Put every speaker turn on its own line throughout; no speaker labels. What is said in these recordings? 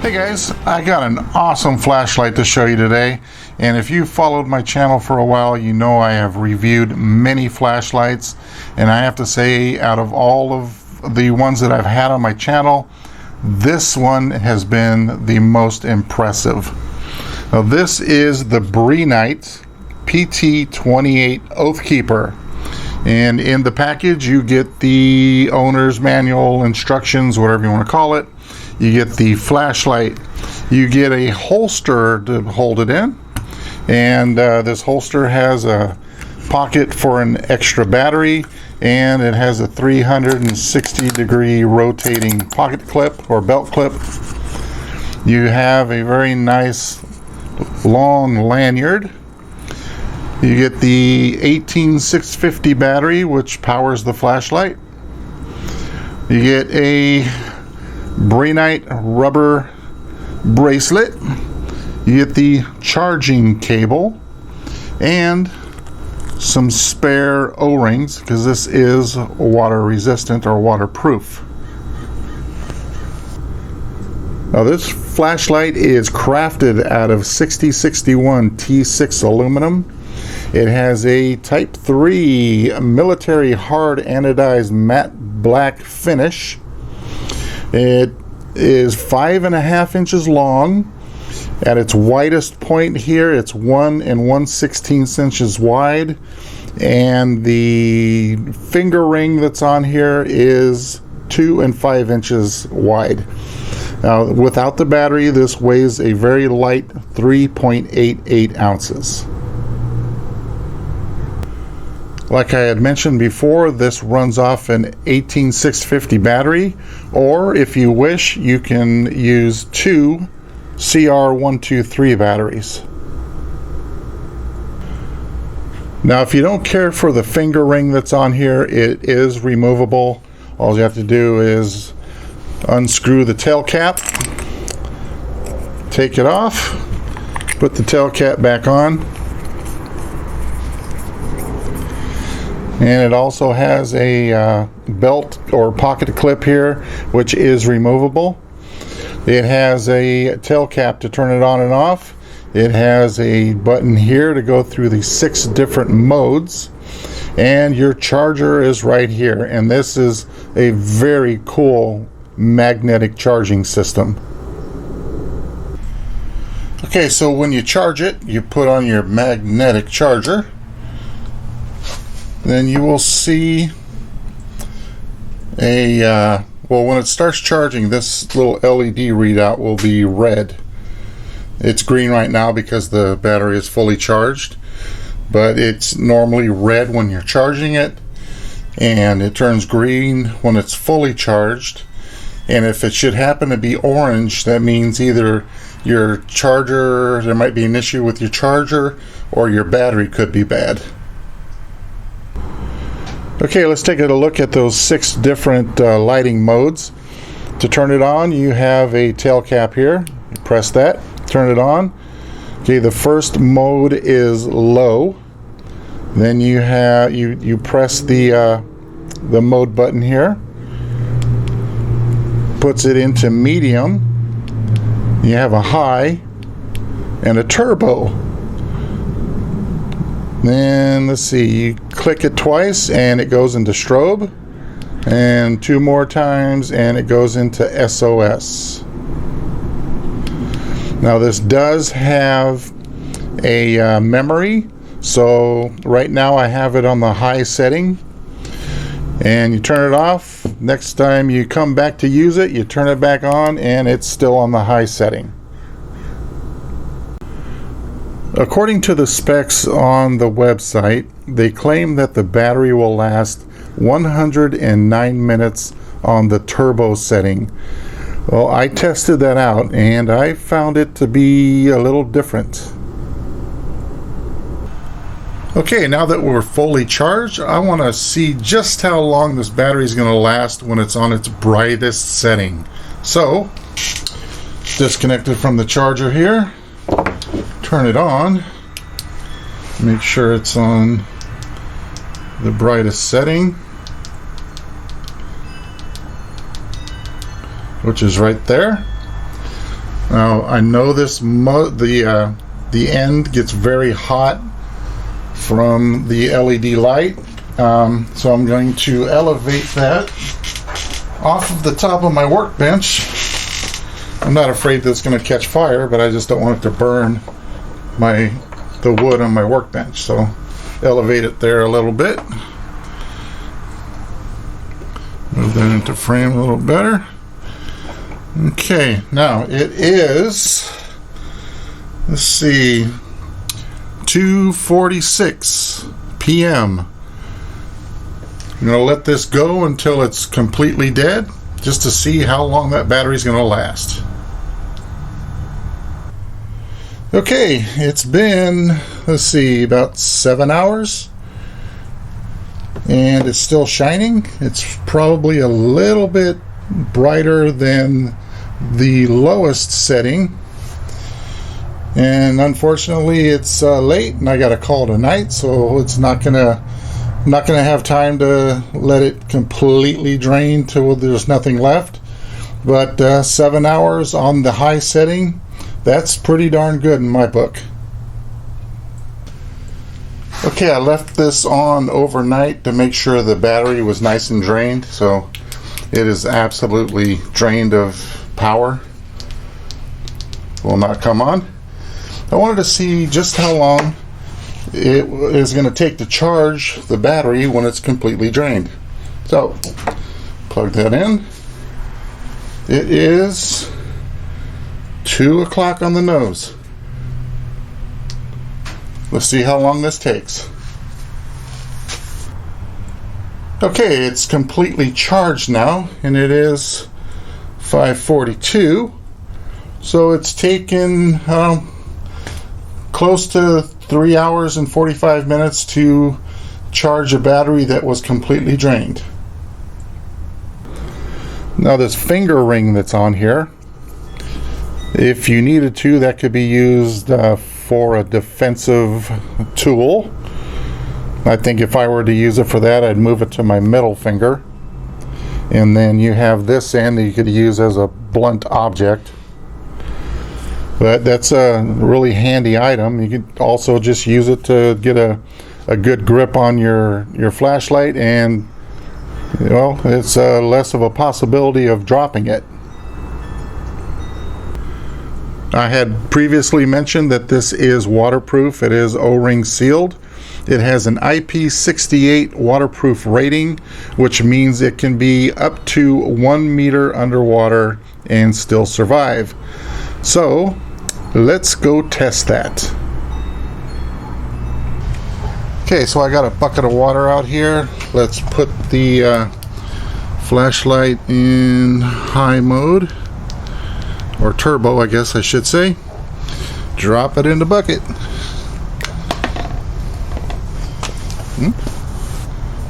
Hey guys, I got an awesome flashlight to show you today, and if you followed my channel for a while, you know I have reviewed many flashlights, and I have to say, out of all of the ones that I've had on my channel, this one has been the most impressive. Now this is the Brinyte PT28 Oathkeeper, and in the package you get the owner's manual, instructions, whatever you want to call it. You get the flashlight, you get a holster to hold it in, and this holster has a pocket for an extra battery, and it has a 360-degree rotating pocket clip or belt clip. You have a very nice long lanyard. You get the 18650 battery, which powers the flashlight. You get a Brinyte rubber bracelet. You get the charging cable and some spare O-rings, because this is water resistant or waterproof. Now this flashlight is crafted out of 6061 T6 aluminum. It has a Type 3 military hard anodized matte black finish. It is 5.5 inches long. At its widest point here, it's 1 1/16 inches wide, and the finger ring that's on here is 2 5 inches wide. Now, without the battery, this weighs a very light 3.88 ounces. Like I had mentioned before, this runs off an 18650 battery, or if you wish, you can use two CR123 batteries. Now, if you don't care for the finger ring that's on here, it is removable. All you have to do is unscrew the tail cap, take it off, put the tail cap back on. And it also has a belt or pocket clip here, which is removable. It has a tail cap to turn it on and off. It has a button here to go through the 6 different modes. And your charger is right here. And this is a very cool magnetic charging system. Okay, so when you charge it, you put on your magnetic charger. Then you will see a, well, when it starts charging, this little LED readout will be red. It's green right now because the battery is fully charged, but it's normally red when you're charging it, and it turns green when it's fully charged. And if it should happen to be orange, that means either your charger, there might be an issue with your charger, or your battery could be bad. Okay, let's take a look at those 6 different lighting modes. To turn it on, you have a tail cap here. You press that, turn it on. Okay, the first mode is low. Then you have you press the mode button here. Puts it into medium. You have a high and a turbo. Then let's see, you click it twice and it goes into strobe, and 2 more times and it goes into SOS. Now this does have a memory, so right now I have it on the high setting, and you turn it off. Next time you come back to use it, you turn it back on and it's still on the high setting. According to the specs on the website, they claim that the battery will last 109 minutes on the turbo setting. Well, I tested that out and I found it to be a little different. Okay, now that we're fully charged, I want to see just how long this battery is going to last when it's on its brightest setting. So, disconnect it from the charger here. Turn it on, make sure it's on the brightest setting, which is right there. Now I know the end gets very hot from the LED light, so I'm going to elevate that off of the top of my workbench. I'm not afraid that it's going to catch fire, but I just don't want it to burn the wood on my workbench. So elevate it there a little bit. Move that into frame a little better. Okay, now it is, let's see, 2:46 p.m. I'm going to let this go until it's completely dead, just to see how long that battery's going to last. Okay, it's been, let's see, about 7 hours, and it's still shining. It's probably a little bit brighter than the lowest setting, and unfortunately it's late and I got a call tonight, so it's not gonna have time to let it completely drain till there's nothing left. But 7 hours on the high setting, that's pretty darn good in my book. Okay, I left this on overnight to make sure the battery was nice and drained, so it is absolutely drained of power. Will not come on. I wanted to see just how long it is going to take to charge the battery when it's completely drained. So, plug that in. It is 2 o'clock on the nose. Let's see how long this takes. Okay, it's completely charged now, and it is 5:42. So it's taken close to 3 hours and 45 minutes to charge a battery that was completely drained. Now this finger ring that's on here, if you needed to, that could be used for a defensive tool. I think if I were to use it for that, I'd move it to my middle finger. And then you have this end that you could use as a blunt object. But that's a really handy item. You could also just use it to get a good grip on your flashlight, and well, it's less of a possibility of dropping it. I had previously mentioned that this is waterproof. It is O-ring sealed. It has an IP68 waterproof rating, which means it can be up to 1 meter underwater and still survive. So let's go test that. Okay, so I got a bucket of water out here. Let's put the flashlight in high mode, or turbo, I guess I should say. Drop it in the bucket.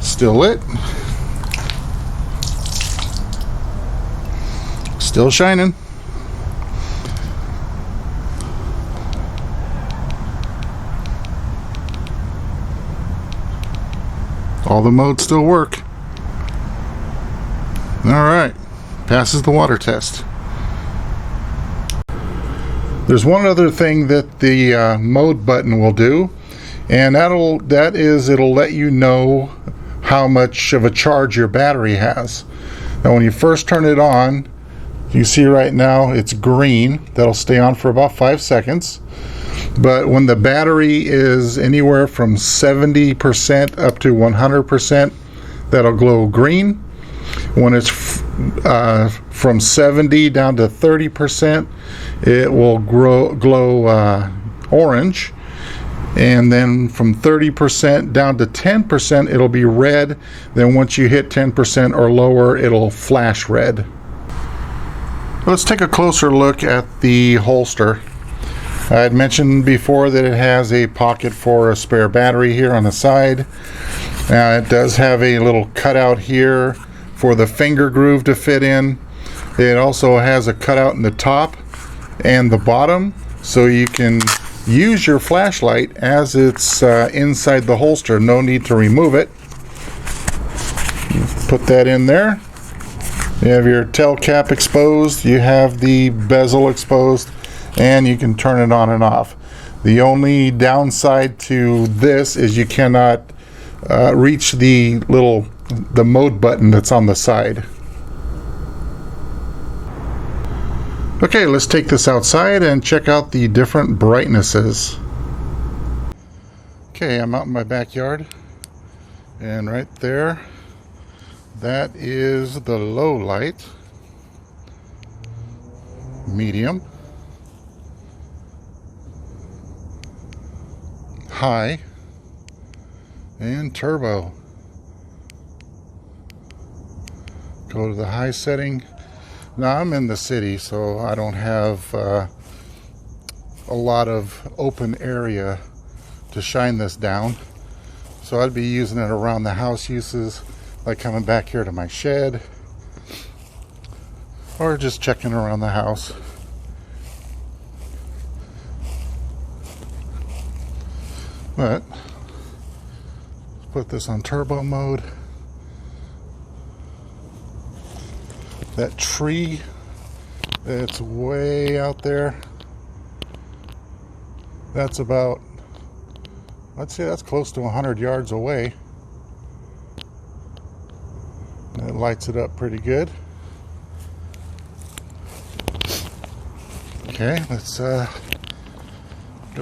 Still lit. Still shining. All the modes still work. Alright, passes the water test. There's one other thing that the mode button will do, and it'll let you know how much of a charge your battery has. Now when you first turn it on, you see right now it's green. That'll stay on for about 5 seconds. But when the battery is anywhere from 70% up to 100%, that'll glow green. When it's from 70 down to 30%, it will glow orange. And then from 30% down to 10%, it'll be red. Then once you hit 10% or lower, it'll flash red. Let's take a closer look at the holster. I had mentioned before that it has a pocket for a spare battery here on the side. It does have a little cutout here for the finger groove to fit in. It also has a cutout in the top and the bottom, so you can use your flashlight as it's inside the holster. No need to remove it. Put that in there. You have your tail cap exposed, you have the bezel exposed, and you can turn it on and off. The only downside to this is you cannot reach the mode button that's on the side. Okay, let's take this outside and check out the different brightnesses. Okay, I'm out in my backyard, and right there, that is the low light, medium, high, and turbo. Go to the high setting. Now I'm in the city, so I don't have a lot of open area to shine this down. So I'd be using it around the house uses, like coming back here to my shed, or just checking around the house. But let's put this on turbo mode. That tree that's way out there, that's about, let's say that's close to 100 yards away. That lights it up pretty good. Okay, let's go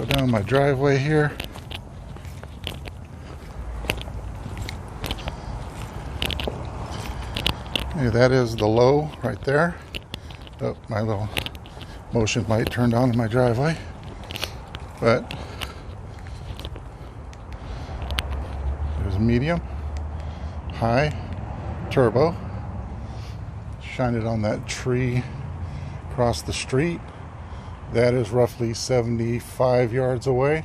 down my driveway here. Okay, that is the low right there. Oh, my little motion light turned on in my driveway. But there's medium, high, turbo. Shine it on that tree across the street. That is roughly 75 yards away,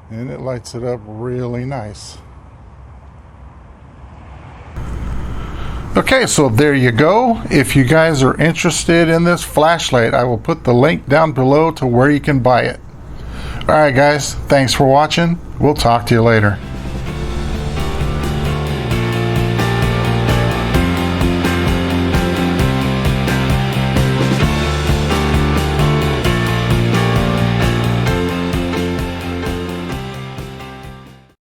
and it lights it up really nice. Okay, so there you go. If you guys are interested in this flashlight, I will put the link down below to where you can buy it. Alright guys, thanks for watching. We'll talk to you later.